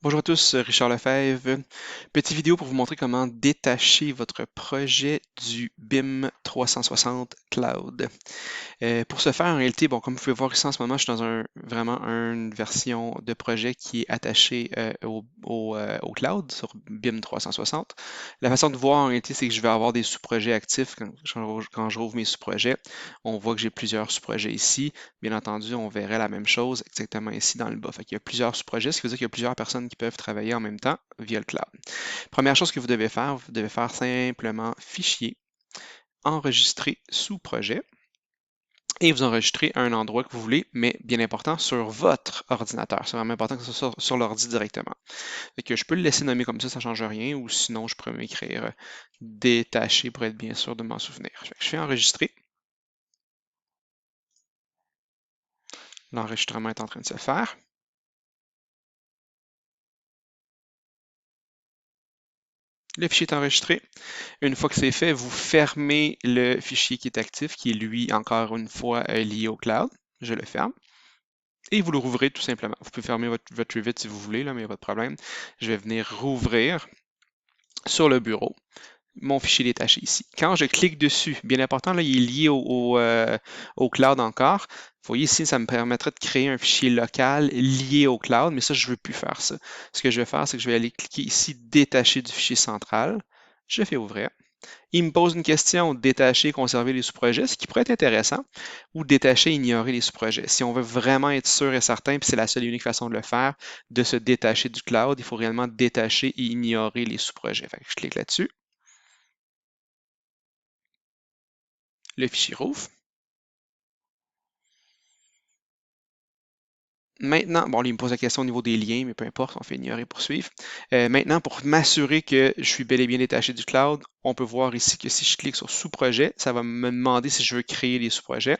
Bonjour à tous, Richard Lefebvre. Petite vidéo pour vous montrer comment détacher votre projet du BIM 360 Cloud. Pour ce faire, en réalité, bon, comme vous pouvez voir ici en ce moment, je suis dans vraiment une version de projet qui est attachée au cloud sur BIM 360. La façon de voir en réalité, c'est que je vais avoir des sous-projets actifs quand je rouvre mes sous-projets. On voit que j'ai plusieurs sous-projets ici. Bien entendu, on verrait la même chose exactement ici dans le bas. Fait qu'il y a plusieurs sous-projets, ce qui veut dire qu'il y a plusieurs personnes qui peuvent travailler en même temps via le cloud. Première chose que vous devez faire simplement fichier, enregistrer sous-projet et vous enregistrez à un endroit que vous voulez, mais bien important, sur votre ordinateur. C'est vraiment important que ce soit sur l'ordi directement. Fait que je peux le laisser nommer comme ça ne change rien, ou sinon je pourrais m'écrire détaché pour être bien sûr de m'en souvenir. Fait que je fais enregistrer. L'enregistrement est en train de se faire. Le fichier est enregistré. Une fois que c'est fait, vous fermez le fichier qui est actif, qui est lui, encore une fois, lié au cloud. Je le ferme. Et vous le rouvrez tout simplement. Vous pouvez fermer votre Revit si vous voulez, là, mais il n'y a pas de problème. Je vais venir rouvrir sur le bureau mon fichier détaché ici. Quand je clique dessus, bien important, là, il est lié au cloud encore. Vous voyez ici, ça me permettrait de créer un fichier local lié au cloud, mais ça, je ne veux plus faire ça. Ce que je vais faire, c'est que je vais aller cliquer ici, détacher du fichier central. Je fais ouvrir. Il me pose une question, détacher, conserver les sous-projets, ce qui pourrait être intéressant, ou détacher, ignorer les sous-projets. Si on veut vraiment être sûr et certain, puis c'est la seule et unique façon de le faire, de se détacher du cloud, il faut réellement détacher et ignorer les sous-projets. Fait que je clique là-dessus. Le fichier rouvre. Maintenant, bon, là, il me pose la question au niveau des liens, mais peu importe, on fait ignorer pour suivre. Maintenant, pour m'assurer que je suis bel et bien détaché du cloud, on peut voir ici que si je clique sur sous-projet, ça va me demander si je veux créer des sous-projets.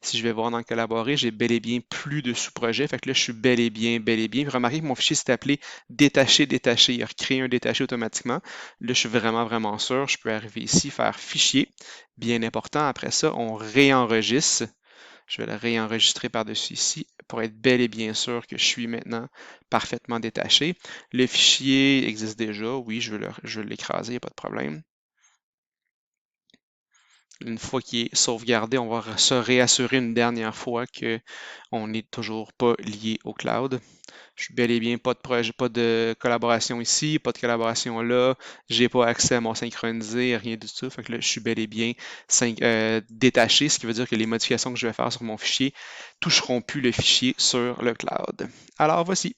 Si je vais voir dans collaborer, j'ai bel et bien plus de sous-projets. Fait que là, je suis bel et bien. Puis remarquez que mon fichier s'est appelé détaché, détaché. Il a recréé un détaché automatiquement. Là, je suis vraiment sûr. Je peux arriver ici, faire fichier. Bien important. Après ça, on réenregistre. Je vais le réenregistrer par-dessus ici pour être bel et bien sûr que je suis maintenant parfaitement détaché. Le fichier existe déjà, oui, je vais l'écraser, il n'y a pas de problème. Une fois qu'il est sauvegardé, on va se réassurer une dernière fois qu'on n'est toujours pas lié au cloud. Je suis bel et bien pas de projet, pas de collaboration ici, pas de collaboration là. J'ai pas accès à mon synchronisé, rien du tout. Fait que là, je suis bel et bien détaché, ce qui veut dire que les modifications que je vais faire sur mon fichier toucheront plus le fichier sur le cloud. Alors voici.